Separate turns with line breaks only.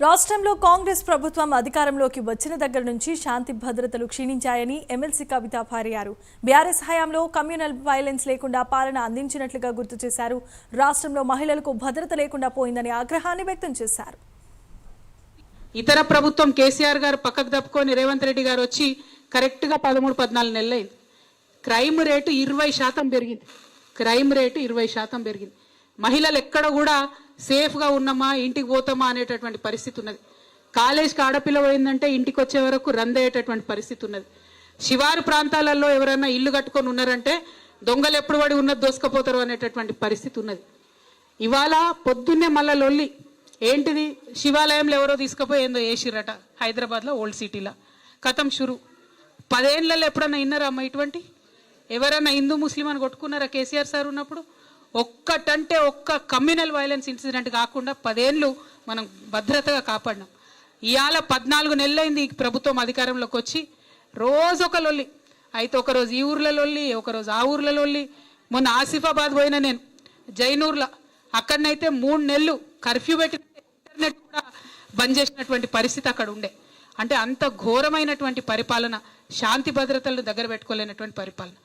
రాష్ట్రంలో కాంగ్రెస్ ప్రభుత్వం అధికారంలోకి వచ్చిన దగ్గర నుంచి శాంతి భద్రతలు క్షీణించాయని ఎమ్మెల్సీ కవిత ఫారియారు. బీఆర్ఎస్ హయాంలో కమ్యూనల్ వైలెన్స్ లేకుండా పాలన అందించినట్లుగా గుర్తు చేశారు. రాష్ట్రంలో మహిళలకు భద్రత లేకుండా పోయిందని ఆగ్రహాన్ని వ్యక్తం చేశారు.
ఇతర ప్రభుత్వం కేసీఆర్ గారు పక్కకు తప్పుకొని రేవంత్ రెడ్డి గారు వచ్చి కరెక్ట్గా 13-14 నెలలైంది. క్రైమ్ రేటు 20% పెరిగింది. క్రైమ్ రేటు 20% పెరిగింది. మహిళలు ఎక్కడ కూడా సేఫ్గా ఉన్నామా, ఇంటికి పోతామా అనేటటువంటి పరిస్థితి ఉన్నది. కాలేజ్కి ఆడపిల్ల పోయిందంటే ఇంటికి వచ్చే వరకు రందయ్యేటటువంటి పరిస్థితి ఉన్నది. శివారు ప్రాంతాలలో ఎవరైనా ఇల్లు కట్టుకొని ఉన్నారంటే దొంగలు ఎప్పుడు పడి ఉన్నది దోసుకపోతారు అనేటటువంటి పరిస్థితి ఉన్నది. ఇవాళ పొద్దున్నే మళ్ళా లొల్లి ఏంటిది, శివాలయంలో ఎవరో తీసుకుపోయి ఏందో వేసిరట హైదరాబాద్లో ఓల్డ్ సిటీలో. కథం షురు. 10 ఏళ్ళలో ఎప్పుడన్నా విన్నారా అమ్మ ఇటువంటి? ఎవరైనా హిందూ ముస్లిం అని కొట్టుకున్నారా కేసీఆర్ సార్ ఉన్నప్పుడు? ఒక్కటంటే ఒక్క కమ్యూనల్ వైలెన్స్ ఇన్సిడెంట్ కాకుండా 10 ఏళ్ళు మనం భద్రతగా కాపాడినాం. ఇవాళ 14 నెలలైంది ఈ ప్రభుత్వం అధికారంలోకి వచ్చి. రోజు ఒక లొల్లి అయితే, ఒకరోజు ఈ ఊర్ల లొల్లి, ఒకరోజు ఆ ఊర్ల లొల్లి. మొన్న ఆసిఫాబాద్ పోయినా నేను జైనూర్లో, అక్కడనైతే 3 నెలలు కర్ఫ్యూ పెట్టి ఇంటర్నెట్ కూడా బంద్ చేసినటువంటి పరిస్థితి అక్కడ ఉండే. అంటే అంత ఘోరమైనటువంటి పరిపాలన, శాంతి భద్రతలను దగ్గర పెట్టుకోలేనటువంటి పరిపాలన.